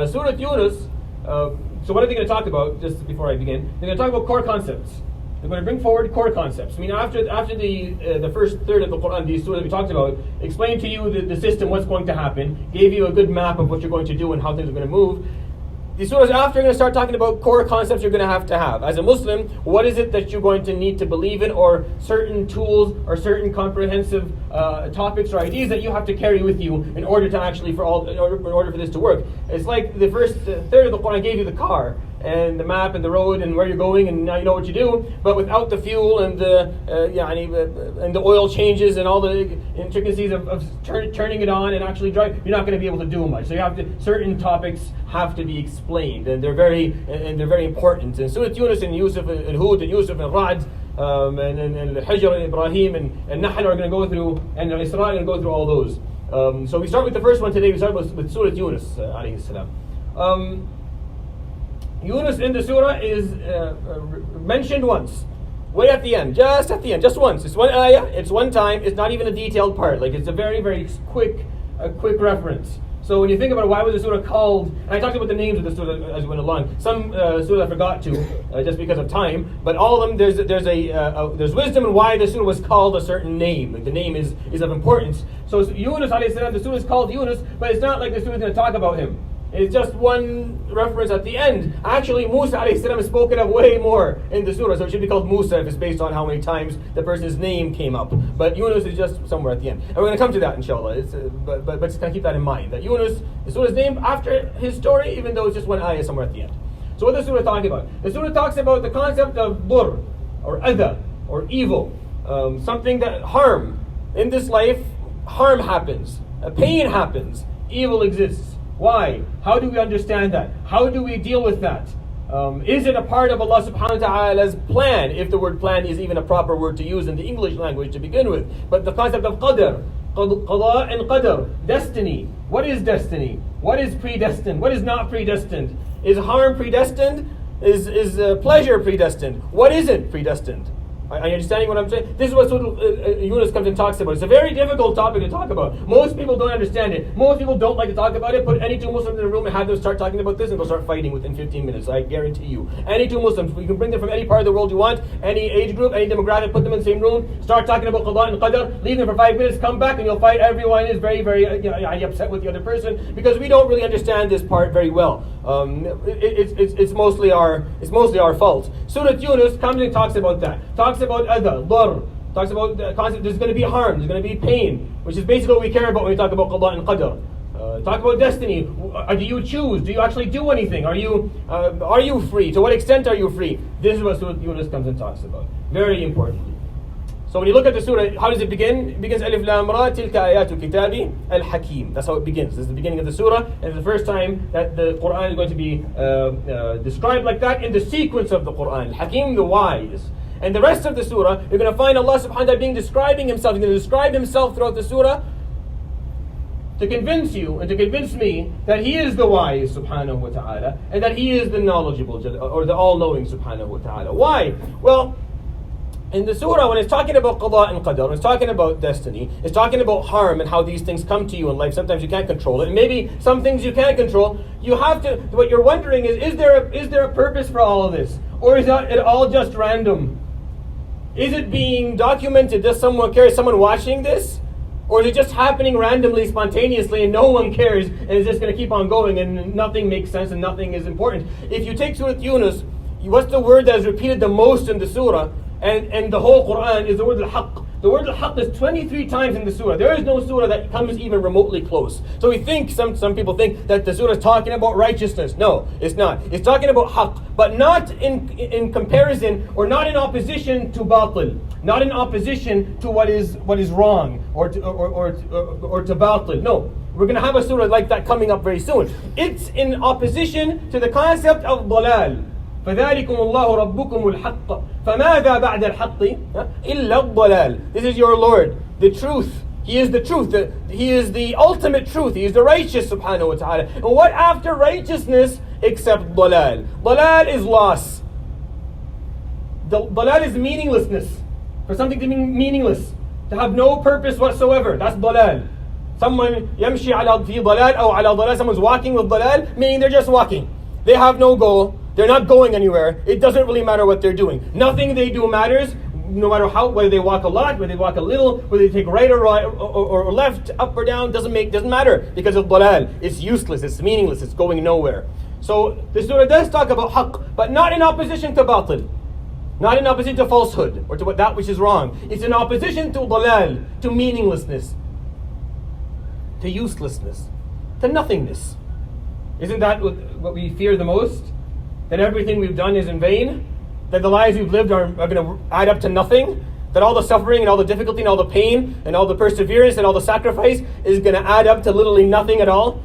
Surat Yunus, so what are they going to talk about, just before I begin? They're going to talk about core concepts. They're going to bring forward core concepts. I mean, after the first third of the Quran, these surahs that we talked about, explained to you the system, what's going to happen, gave you a good map of what you're going to do and how things are going to move. These surahs after are going to start talking about core concepts you're going to have. As a Muslim, what is it that you're going to need to believe in, or certain tools or certain comprehensive topics or ideas that you have to carry with you in order to actually, in order for this to work. It's like the first third of the Quran gave you the car and the map and the road and where you're going, and now you know what you do. But without the fuel and the oil changes and all the intricacies of turning it on and actually drive, you're not going to be able to do much. So you have to, certain topics have to be explained, and they're very important. And Surat Yunus and Yusuf and Hud and Yusuf and Ra'd and Hijr and Ibrahim and Nahl are going to go through, and Isra are going to go through all those. So we start with the first one today. We start with Surat Yunus alayhi salam. Yunus in the surah is mentioned once, way at the end, just once. It's one ayah, it's one time, it's not even a detailed part. Like, it's a very, very quick reference. So when you think about it, why was the surah called, and I talked about the names of the surah as we went along. Some surahs I forgot to, just because of time, but all of them, there's wisdom in why the surah was called a certain name. Like, the name is of importance. So Yunus alayhi salam, the surah is called Yunus, but it's not like the surah is going to talk about him. It's just one reference at the end. Actually, Musa alayhi salam is spoken of way more in the surah, so it should be called Musa if it's based on how many times the person's name came up. But Yunus is just somewhere at the end. And we're going to come to that, inshallah. But just kind of keep that in mind, that Yunus, the surah is named after his story, even though it's just one ayah somewhere at the end. So what is the surah talking about? The surah talks about the concept of dur, or adha, or evil. Something that harm. In this life, harm happens. Pain happens. Evil exists. Why? How do we understand that? How do we deal with that? Is it a part of Allah subhanahu wa ta'ala's plan, if the word plan is even a proper word to use in the English language to begin with? But the concept of qadr, qada and qadr, destiny. What is destiny? What is predestined? What is not predestined? Is harm predestined? Is pleasure predestined? What isn't predestined? Are you understanding what I'm saying? This is what Yunus comes and talks about. It's a very difficult topic to talk about. Most people don't understand it. Most people don't like to talk about it. Put any two Muslims in a room and have them start talking about this, and they'll start fighting within 15 minutes. I guarantee you. Any two Muslims, you can bring them from any part of the world you want, any age group, any demographic, put them in the same room, start talking about qada and qadr, leave them for 5 minutes, come back, and you'll find everyone is very, very upset with the other person, because we don't really understand this part very well. It's mostly our fault. Surat Yunus comes and talks about that. Talks about adha, dar. Talks about the concept there's going to be harm, there's going to be pain, which is basically what we care about when we talk about qada and qadr. Talk about destiny. Do you choose? Do you actually do anything? Are you free? To what extent are you free? This is what Surat Yunus comes and talks about. Very importantly. So when you look at the surah, how does it begin? It begins Alif Lam Ra Tilka Ayatu Kitabi Al Hakim. That's how it begins. This is the beginning of the surah, and it's the first time that the Quran is going to be described like that in the sequence of the Quran. Al Hakim, the wise. And the rest of the surah, you're going to find Allah subhanahu wa ta'ala describing himself. He's going to describe himself throughout the surah to convince you and to convince me that he is the wise subhanahu wa ta'ala, and that he is the knowledgeable, or the all-knowing subhanahu wa ta'ala. Why? Well, in the surah, when it's talking about qada and qadar, when it's talking about destiny, it's talking about harm and how these things come to you in life. Sometimes you can't control it, and maybe some things you can't control. You have to. What you're wondering is there a purpose for all of this, or is it all just random? Is it being documented? Does someone care? Is someone watching this? Or is it just happening randomly, spontaneously, and no one cares, and it's just going to keep on going, and nothing makes sense, and nothing is important? If you take Surat Yunus, what's the word that is repeated the most in the surah, and the whole Quran, is the word al-haqq. The word al-haqq is 23 times in the surah. There is no surah that comes even remotely close. So we think, some people think that the surah is talking about righteousness. No, it's not. It's talking about haqq, but not in comparison, or not in opposition to batil. Not in opposition to what is wrong, or to batil. No. We're going to have a surah like that coming up very soon. It's in opposition to the concept of dalal. فَذَلِكُمُ اللَّهُ رَبُّكُمُ الْحَقَّ فَمَاذَا بَعْدَ الْحَقِّ إِلَّا الضَّلَالِ. This is your Lord, the truth. He is the truth. He is the ultimate truth. He is the righteous subhanahu wa ta'ala. And what after righteousness except dalal? Dalal is loss. Dalal is meaninglessness. For something to be meaningless. To have no purpose whatsoever. That's dalal. Someone يمشي على في ضلال أو على ضلال. Someone's walking with ضلال, meaning they're just walking. They have no goal. They're not going anywhere. It doesn't really matter what they're doing. Nothing they do matters, no matter how, whether they walk a lot, whether they walk a little, whether they take right or left, up or down, doesn't matter, because of dalal. It's useless, it's meaningless, it's going nowhere. So the surah does talk about haqq, but not in opposition to batil, not in opposition to falsehood or to that which is wrong. It's in opposition to dalal, to meaninglessness, to uselessness, to nothingness. Isn't that what we fear the most? That everything we've done is in vain? That the lives we've lived are going to add up to nothing? That all the suffering and all the difficulty and all the pain and all the perseverance and all the sacrifice is going to add up to literally nothing at all?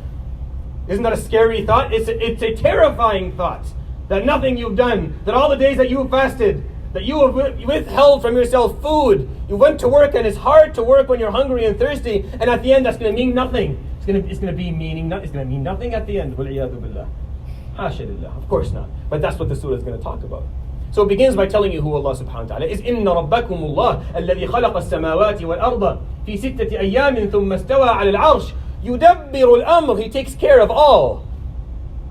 Isn't that a scary thought? It's a terrifying thought. That nothing you've done, that all the days that you fasted, that you have withheld from yourself food, you went to work, and it's hard to work when you're hungry and thirsty, and at the end that's going to mean nothing. It's going to mean nothing at the end. وَالْعِيَاذُ بِاللَّهِ. Hasha lillah. Of course not. But that's what the surah is going to talk about. So it begins by telling you who Allah subhanahu wa ta'ala is. إِنَّ رَبَّكُمُ اللَّهِ الَّذِي خَلَقَ السَّمَاوَاتِ وَالْأَرْضَ فِي سِتَّةِ أَيَّامٍ ثُمَّ اسْتَوَى عَلَى الْعَرْشِ يُدَبِّرُ الْأَمْرِ. He takes care of all,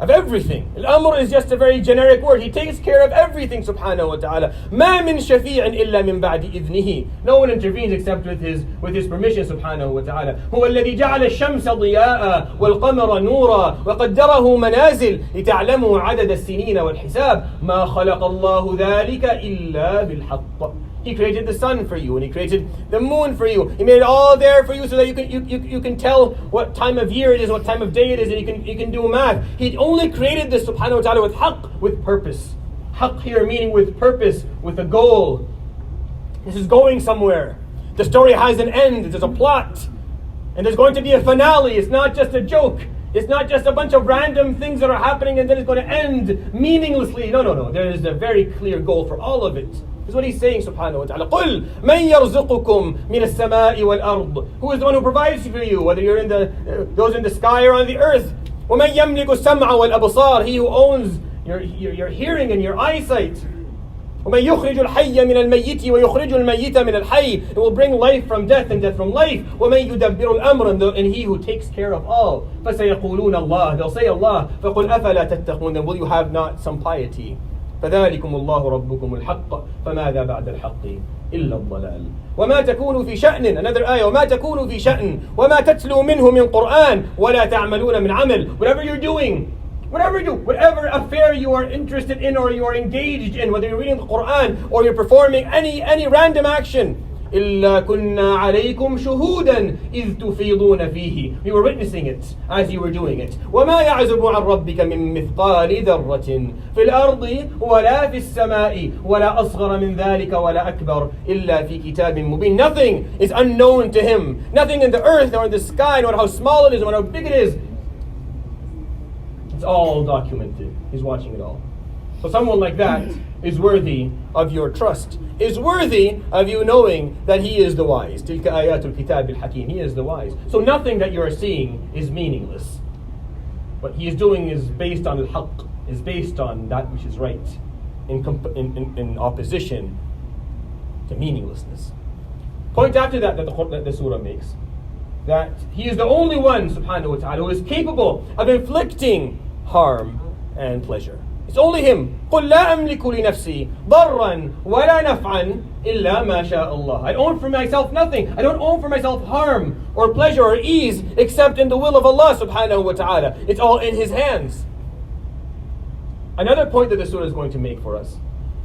of everything. Al-amr is just a very generic word. He takes care of everything subhanahu wa ta'ala. مَا مِن شَفِيعٍ إِلَّا مِن بَعْدِ إِذْنِهِ. No one intervenes except with his permission subhanahu wa ta'ala. هُوَ الَّذِي جَعَلَ الشَّمْسَ ضِيَاءً وَالْقَمَرَ نُورًا وَقَدَّرَهُ مَنَازِلَ لِتَعْلَمُوا عَدَدَ السِّنِينَ وَالْحِسَابَ مَا خَلَقَ اللَّهُ ذَلِكَ إِلَّا بِالْحَقِّ. He created the sun for you, and He created the moon for you. He made it all there for you so that you can tell what time of year it is, what time of day it is, and you can do math. He only created this subhanahu wa ta'ala with haqq, with purpose. Haqq here meaning with purpose, with a goal. This is going somewhere. The story has an end, there's a plot, and there's going to be a finale. It's not just a joke. It's not just a bunch of random things that are happening and then it's going to end meaninglessly. No. There is a very clear goal for all of it. This is what He's saying subhanahu wa ta'ala. قُلْ مَنْ يَرْزُقُكُمْ مِنَ السَّمَاءِ وَالْأَرْضِ. Who is the one who provides for you, whether you're in those in the sky or on the earth? وَمَنْ يَمْلِكُ السَّمْعَ وَالْأَبْصَارِ. He who owns your hearing and your eyesight. وَمَنْ يُخْرِجُ الْحَيَّ مِنَ الْمَيِّتِ وَيُخْرِجُ الْمَيِّتَ مِنَ الْحَيِّ. It will bring life from death and death from life. وَمَنْ يُدَبِّرُ الْأَمْرَ. And He who takes care of all. فَسَيَقُولُونَ اللَّهِ. They'll say Allah. فَقُلْ أَفَلَا تَتَّقُونَ. Then will you have not some piety? فذلكم الله ربكم الحق فماذا بعد الحق إلا الضلال وما تكون في شأن. Another ayah. وما تكون في شأن وما تتلو منه من قرآن ولا تعملون من عمل. Whatever you're doing, whatever affair you are interested in or you are engaged in, whether you're reading the Quran or you're performing any random action, إلا كنا عليكم شهودا إذ تفيضون فيه. We were witnessing it as you were doing it. وما يعزب عن ربك من مثقال ذرة في الأرض ولا في السماء ولا أصغر من ذلك ولا أكبر إلا في كتاب مبين. Nothing is unknown to Him. Nothing in the earth or in the sky, no matter how small it is, no matter how big it is. It's all documented. He's watching it all. So someone like that is worthy of your trust, is worthy of you knowing that He is the wise. تِلْكَ آيَاتُ الْكِتَابِ الْحَكِيمِ. He is the wise. So nothing that you are seeing is meaningless. What He is doing is based on al-haqq, is based on that which is right, in opposition to meaninglessness. Point after that the surah makes, that He is the only one, subhanahu wa ta'ala, who is capable of inflicting harm and pleasure. It's only Him. قُلْ لَا أَمْلِكُ لِنَفْسِي ضَرًّا وَلَا نَفْعًا إِلَّا مَا شَاءَ اللَّهِ. I own for myself nothing. I don't own for myself harm or pleasure or ease except in the will of Allah subhanahu wa ta'ala. It's all in His hands. Another point that the surah is going to make for us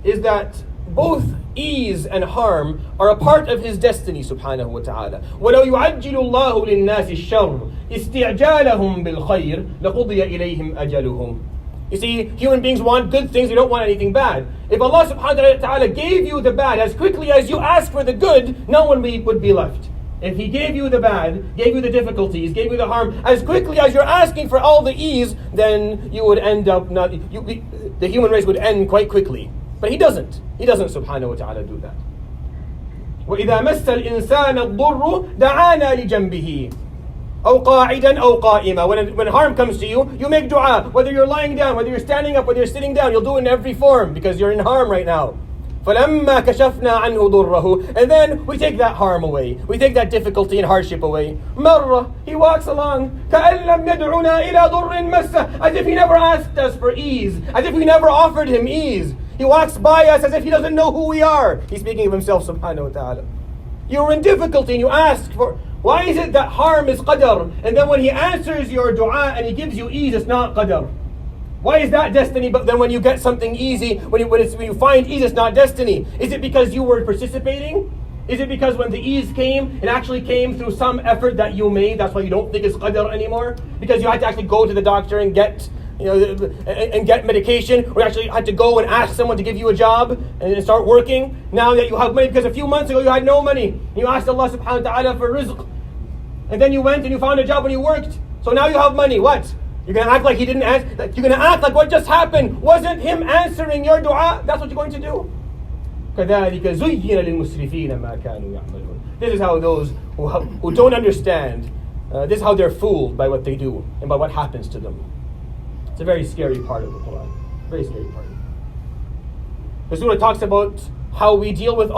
is that both ease and harm are a part of His destiny subhanahu wa ta'ala. وَلَوْ يُعَجِّلُ اللَّهُ لِلنَّاسِ الشَّرِّ اسْتِعْجَالَهُم بِالْخَيْرِ لَقُضِيَ إِلَيْهِمْ أَجَلُهُم. You see, human beings want good things, they don't want anything bad. If Allah subhanahu wa ta'ala gave you the bad as quickly as you ask for the good, no one would be left. If He gave you the bad, gave you the difficulties, gave you the harm, as quickly as you're asking for all the ease, then you would end up the human race would end quite quickly. But He doesn't. He doesn't subhanahu wa ta'ala do that. وَإِذَا مَسَّ الْإِنسَانَ الضُّرُّ دَعَانَا لِجَنْبِهِ أو قاعدا أو قائما. When harm comes to you, you make dua. Whether you're lying down, whether you're standing up, whether you're sitting down, you'll do it in every form because you're in harm right now. فَلَمَّا كَشَفْنَا عَنْهُ ضُرَّهُ. And then we take that harm away. We take that difficulty and hardship away. مَرَّ. He walks along. كَأَن لَمْ يَدْعُنَا إِلَى ضُرٍّ مَسَّ. As if he never asked us for ease. As if we never offered him ease. He walks by us as if he doesn't know who we are. He's speaking of himself subhanahu wa ta'ala. You're in difficulty and you ask for... Why is it that harm is qadr? And then when he answers your dua and he gives you ease, it's not qadr. Why is that destiny? But then when you get something easy, when you find ease, it's not destiny. Is it because you were participating? Is it because when the ease came, it actually came through some effort that you made? That's why you don't think it's qadr anymore? Because you had to actually go to the doctor and get medication, or you actually had to go and ask someone to give you a job and start working. Now that you have money, because a few months ago you had no money. You asked Allah subhanahu wa ta'ala for rizq. And then you went and you found a job and you worked. So now you have money. What? You're going to act like he didn't answer? You're going to act like what just happened wasn't him answering your dua? That's what you're going to do? كَذَلِكَ زُيِّنَ لِلْمُسْرِفِينَ مَا كَانُوا يَعْمَلُونَ. This is how those who don't understand, this is how they're fooled by what they do and by what happens to them. It's a very scary part of the Quran. Very scary part. The surah talks about how we deal with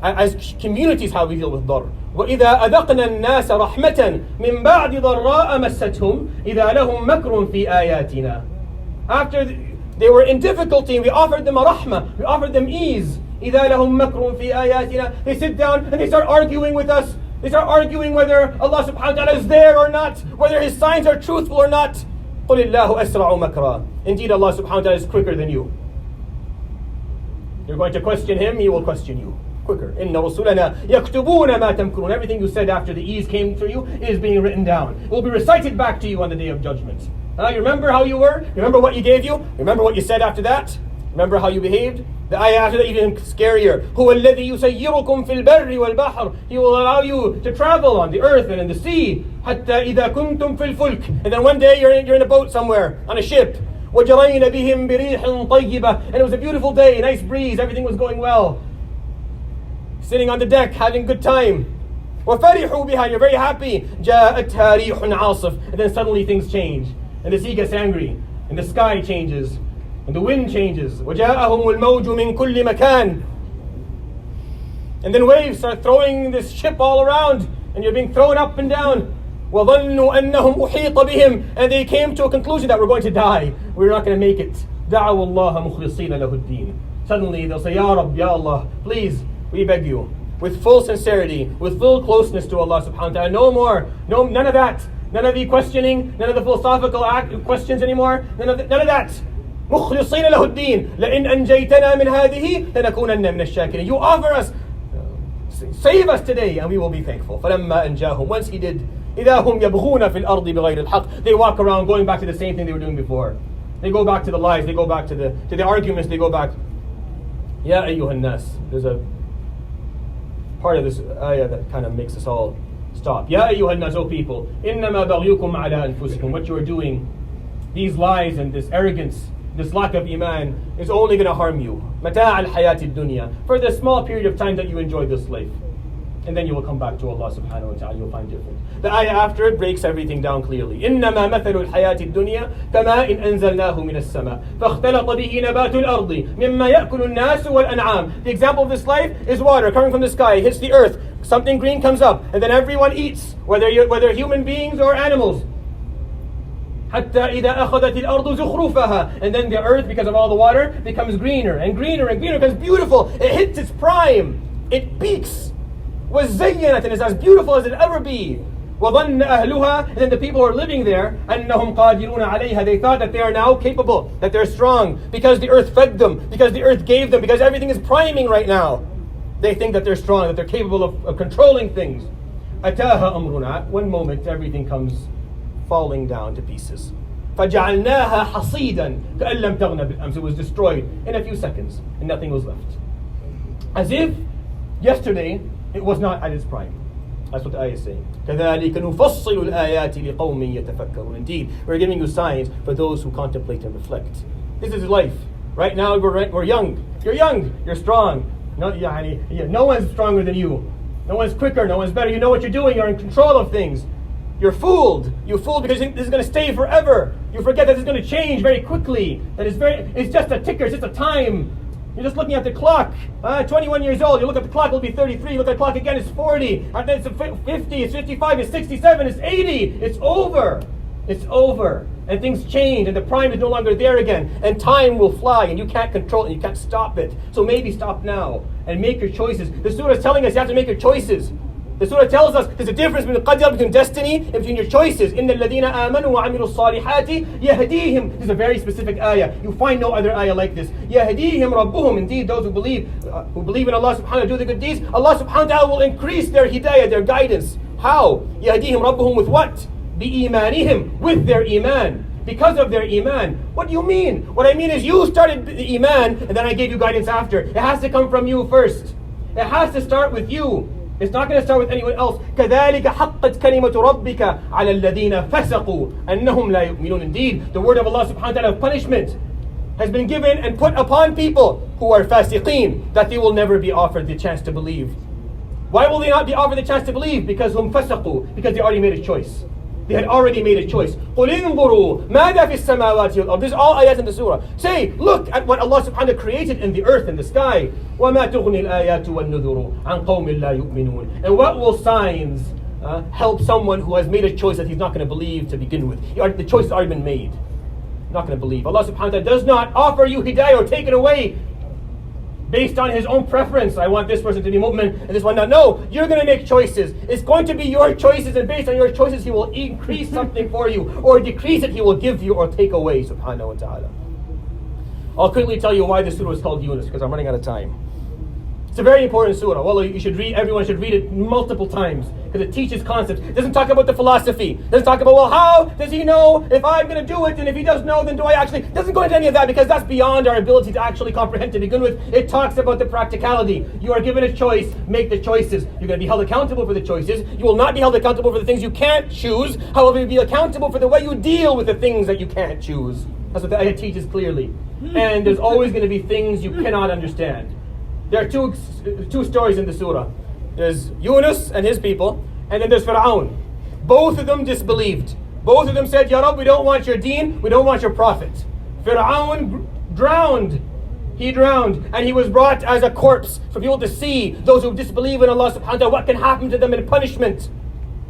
as communities, how we deal with dar. وَإِذَا أَذَقْنَا النَّاسَ رَحْمَةً مِنْ بَعْدِ ضَرَّاءَ مَسَّتْهُمْ إِذَا لَهُمْ مَكْرٌ فِي آيَاتِنَا. After they were in difficulty, we offered them a rahmah, we offered them ease. إِذَا لَهُمْ مَكْرٌ فِي آيَاتِنَا. They sit down and they start arguing with us. They start arguing whether Allah subhanahu wa ta'ala is there or not, whether His signs are truthful or not. قُلِ اللَّهُ أَسْرَعُ مَكْرًا. Indeed, Allah subhanahu wa ta'ala is quicker than you. You're going to question Him, He will question you quicker. إِنَّ رُسُلَنَا يَكْتُبُونَ مَا تَمْكُرُونَ. Everything you said after the ease came through you is being written down. It will be recited back to you on the day of judgment. You remember how you were? Remember what you gave you? Remember what you said after that? Remember how you behaved? The ayah after that even scarier. هُوَ الَّذِي يُسَيِّرُكُمْ فِي الْبَرِّ وَالْبَحْرِ. He will allow you to travel on the earth and in the sea. حَتَّى إِذَا كُنْتُمْ فِي الْفُلْكِ. And then one day you're in a boat somewhere, on a ship. وَجَرَيْنَ بِهِمْ بِرِيحٍ طَيِّبَةٍ. And it was a beautiful day, nice breeze, everything was going well. Sitting on the deck, having a good time. وَفَرِحُوا بِهَا. You're very happy. جَاءَتْهَا رِيحٌ عَاصِفٌ. And then suddenly things change. And the sea gets angry. And the sky changes. And the wind changes. وَجَاءَهُمُ الْمَوْجُ مِنْ كُلِّ مَكَانٍ. And then waves start throwing this ship all around. And you're being thrown up and down. وَظَنُّوا أَنَّهُمْ أُحِيطَ بِهِمْ. And they came to a conclusion that we're going to die. We're not going to make it. دَعَوُوا اللَّهَ مُخْلِصِينَ لَهُ الدِّينَ. Suddenly they'll say, Ya Rabb, Ya Allah, please, we beg you, with full sincerity, with full closeness to Allah subhanahu wa ta'ala. No more, none of that. None of the questioning, none of the philosophical questions anymore. None of that. مُخْلِصِينَ لَهُ الدِّينَ لَإِنْ أَنْجَيْتَنَا مِنْ هَذِهِ لَنَكُونَنَّ مِنَ الشَّاكِرِينَ. You offer us, save us today, and we will be thankful. فَلَمَّا أَنْجَاهُمْ. Once He did, إِذَا هُمْ يَبْغُونَ فِي الْأَرْضِ بِغَيْرِ الْحَقِّ. They walk around going back to the same thing they were doing before. They go back to the lies, they go back to the arguments, they go back. Ya ayyuhan nas. There's a part of this ayah that kind of makes us all stop. Ya ayyuhan nas, O people, innama baghyukum ala anfusikum. What you are doing, these lies and this arrogance, this lack of iman, is only going to harm you. Mata' al-hayati dunya. For the small period of time that you enjoy this life. And then you will come back to Allah subhanahu wa ta'ala, you'll find different. The ayah after it breaks everything down clearly. إِنَّمَا مَثَلُ الْحَيَاةِ الدُّنْيَا كَمَاءٍ أَنزَلْنَاهُ مِنَ السَّمَاءِ فَاخْتَلَطَ بِهِ نَبَاتُ الْأَرْضِ مِمَّا يَأْكُلُ النَّاسُ وَالْأَنْعَامُ. The example of this life is water coming from the sky, hits the earth, something green comes up, and then everyone eats, whether human beings or animals. حَتَّى إِذَا أَخَذَتِ الْأَرْضُ زُخْرُفَهَا. And then the earth, because of all the water, becomes greener and greener and greener, becomes beautiful. It hits its prime. It peaks. وَزَيَّنَتْ. And it's as beautiful as it ever be. وَظَنَّ أَهْلُهَا. And then the people who are living there, أَنَّهُمْ قَادِرُونَ عَلَيْهَا. They thought that they are now capable, that they're strong, because the earth fed them, because the earth gave them, because everything is priming right now. They think that they're strong, that they're capable of controlling things. أَتَاهَا أَمْرُنَا. One moment, everything comes falling down to pieces. فَجَعَلْنَاهَا حَصِيدًا كَأَن لَمْ تَغْنَ بِالْأَمْسِ. It was destroyed in a few seconds, and nothing was left. As if yesterday it was not at its prime. That's what the ayah is saying. كَذَلِكَ نُفَصِّلُ الْآيَاتِ لِقَوْمٍ يَتَفَكَّرُونَ. Indeed, we're giving you signs for those who contemplate and reflect. This is life. Right now we're young. You're young. You're strong. No one's stronger than you. No one's quicker. No one's better. You know what you're doing. You're in control of things. You're fooled. You're fooled because you think this is going to stay forever. You forget that it's going to change very quickly. That it's just a ticker. It's just a time. You're just looking at the clock. 21 years old, you look at the clock, it'll be 33. You look at the clock again, it's 40. And then it's 50, it's 55, it's 67, it's 80. It's over. It's over. And things change, and the prime is no longer there again. And time will fly, and you can't control it, and you can't stop it. So maybe stop now and make your choices. The surah is telling us you have to make your choices. The surah tells us there's a difference between qadr, between destiny, and between your choices. إِنَّ الَّذِينَ آمَنُوا وَعَمِلُوا الصَّالِحَاتِ يَهْدِيهِمْ. This is a very specific ayah. You find no other ayah like this. يَهْدِيهِمْ رَبُّهُم. Indeed, those who believe in Allah subhanahu wa ta'ala, do the good deeds, Allah subhanahu wa ta'ala will increase their hidayah, their guidance. How? يَهْدِيهِمْ رَبُّهُم with what? بِإِيمَانِهِمْ. With their iman. Because of their iman. What do you mean? What I mean is you started the iman, and then I gave you guidance after. It has to come from you first. It has to start with you. It's not going to start with anyone else. كَذَلِكَ حَقَّتْ كَلِمَةُ رَبِّكَ عَلَى الَّذِينَ فَسَقُوا أَنَّهُمْ لَا يُؤْمِنُونَ. Indeed, the word of Allah subhanahu wa ta'ala of punishment has been given and put upon people who are fasiqeen, that they will never be offered the chance to believe. Why will they not be offered the chance to believe? Because hum fasaqu, because they already made a choice. They had already made a choice. قُلْ انظُرُوا مَاذَا فِي السَّمَاوَاتِ وَالْأَرْضِ. These are all ayats in the surah. Say, look at what Allah subhanahu wa ta'ala created in the earth and the sky. وَمَا تُغْنِي الْآيَاتُ وَالنُّذُرُ عَنْ قَوْمٍ لَا يُؤْمِنُونَ. And what will signs help someone who has made a choice that he's not going to believe to begin with? The choice has already been made. Not going to believe. Allah subhanahu wa ta'ala does not offer you hidayah or take it away based on his own preference. I want this person to be mu'min and this one not. No, you're going to make choices. It's going to be your choices, and based on your choices, he will increase something for you, or decrease it, he will give you or take away, subhanahu wa ta'ala. I'll quickly tell you why this surah is called Yunus, because I'm running out of time. It's a very important surah. Well, everyone should read it multiple times, because it teaches concepts. It doesn't talk about the philosophy. It doesn't talk about, well, how does he know if I'm going to do it? And if he does know, then do I actually? It doesn't go into any of that, because that's beyond our ability to actually comprehend to begin with. It talks about the practicality. You are given a choice, make the choices. You're going to be held accountable for the choices. You will not be held accountable for the things you can't choose. However, you'll be accountable for the way you deal with the things that you can't choose. That's what the ayah teaches clearly. And there's always going to be things you cannot understand. There are two stories in the surah. There's Yunus and his people, and then there's Fir'aun. Both of them disbelieved. Both of them said, Ya Rab, we don't want your deen, we don't want your prophet. Fir'aun drowned. He drowned, and he was brought as a corpse for people to see, those who disbelieve in Allah subhanahu wa ta'ala, what can happen to them in punishment.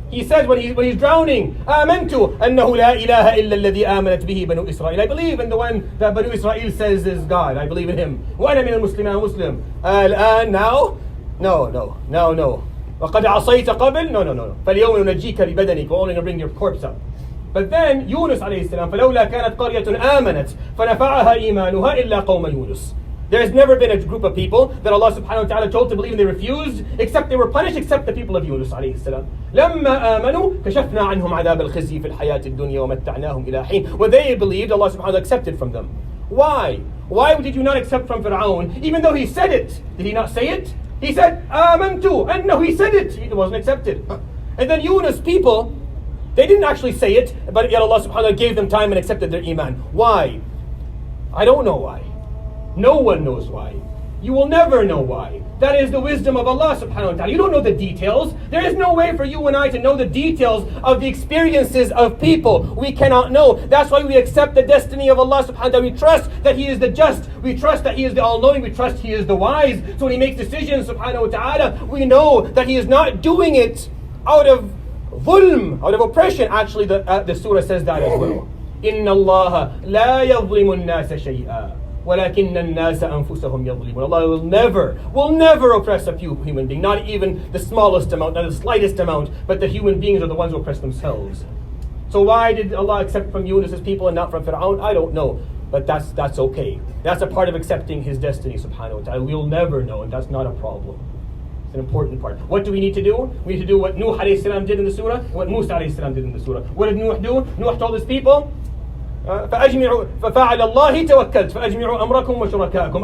He says when he's drowning, آمنت أنه لا إله إلا الذي آمنت به بنو إسرائيل. I believe in the one that Banu Israel says is God. I believe in him. وأنا من المسلمين. I'm Muslim. الآن now? No. وقد عصيت قبل? No. فاليوم ننجيك ببدنك. We're only going to bring your corpse up. But then Yunus عليه السلام فلولا كانت قرية آمنت فنفعها إيمانها إلا قوم يونس. There's never been a group of people that Allah subhanahu wa ta'ala told to believe and they refused, except they were punished, except the people of Yunus alayhi salam. لما آمنوا كشفنا عنهم عذاب الخزي في الحياة الدنيا ومتعناهم إلى حين. When they believed, Allah subhanahu wa ta'ala accepted from them. Why? Why did you not accept from Fir'aun, even though he said it? Did he not say it? He said, آمنت, and no, he said it. It wasn't accepted. And then Yunus people, they didn't actually say it, but yet Allah subhanahu wa ta'ala gave them time and accepted their iman. Why? I don't know why. No one knows why. You will never know why. That is the wisdom of Allah subhanahu wa ta'ala. You don't know the details. There is no way for you and I to know the details of the experiences of people. We cannot know. That's why we accept the destiny of Allah subhanahu wa ta'ala. We trust that He is the just. We trust that He is the all-knowing. We trust He is the wise. So when He makes decisions subhanahu wa ta'ala, we know that He is not doing it out of dhulm, out of oppression. Actually, the surah says that as well. إِنَّ اللَّهَ لَا يَظْلِمُ النَّاسَ شَيْئًا وَلَكِنَّ النَّاسَ أَنفُسَهُمْ يَظْلِمُونَ. Allah will never oppress a few human being, not even the smallest amount, not the slightest amount, but the human beings are the ones who oppress themselves. So why did Allah accept from Yunus' people and not from Fir'aun? I don't know, but that's okay. That's a part of accepting his destiny, subhanahu wa ta'ala. We'll never know, and that's not a problem. It's an important part. What do we need to do? We need to do what Nuh alayhi salam did in the surah, and what Musa alayhi salam did in the surah. What did Nuh do? Nuh told his people, فأجمعوا ففعل الله توكلت فأجمعوا أمركم وشركاءكم.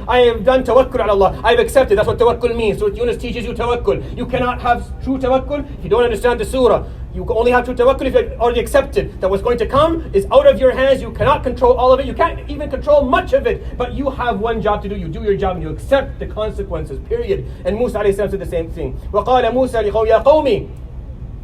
I have done tawakkul ala Allah. I have accepted. That's what tawakkul means. So Yunus teaches you tawakkul. You cannot have true tawakkul if you don't understand the surah. You can only have true tawakkul if you've already accepted that what's going to come is out of your hands. You cannot control all of it. You can't even control much of it. But you have one job to do. You do your job and you accept the consequences, period. And Musa alayhi salam said the same thing. وقال موسى لقوم يا قومي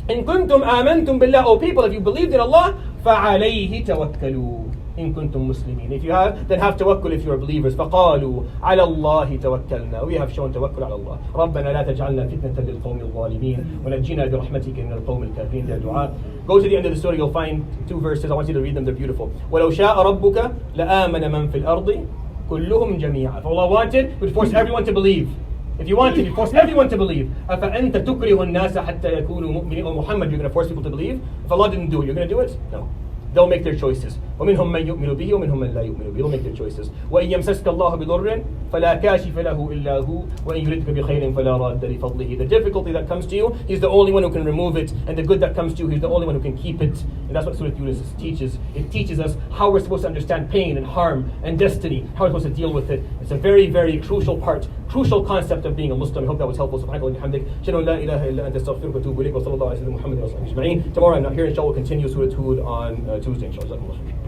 إن كنتم آمنتم بالله. O people, if you believed in Allah, فعليه توكلوا. إن كنتم مسلمين. If you have, then have tawakkul if you are believers. فقالوا على الله توكلنا. We have shown tawakkul على الله. ربنا لا تجعلنا فتنة للقوم الظالمين ونجينا برحمتك من القوم الكافرين. Their dua. Go to the end of the story, you'll find 2 verses. I want you to read them, they're beautiful. ولو شاء ربك لآمن من في الأرض كلهم جميعا. If Allah wanted, He would force everyone to believe. If you wanted, He forced everyone to believe. أفأنت تكره الناس حتى يكونوا مؤمنين. Oh Muhammad, you're going to force people to believe? If Allah didn't do it, you're going to do it? No. They'll make their choices. ومنهم من يؤمن به ومنهم من لا يؤمن به. They'll make their choices. وإن يمسسك الله بضر فلا كاشف له إلا هو وإن يردك بخير فلا راد لفضله. The difficulty that comes to you, He's the only one who can remove it, and the good that comes to you, He's the only one who can keep it. And that's what Surat Yunus teaches. It teaches us how we're supposed to understand pain and harm and destiny, how we're supposed to deal with it. It's a very, very crucial concept of being a Muslim. I hope that was helpful. سبحانك اللهم وبحمدك أشهد أن لا إله إلا أنت أستغفرك وأتوب إليك وصلى الله على سيدنا محمد وعلى آله وصحبه أجمعين. Tomorrow I'm not here, inshallah. We'll continue Surah Hud on Tuesday, inshallah.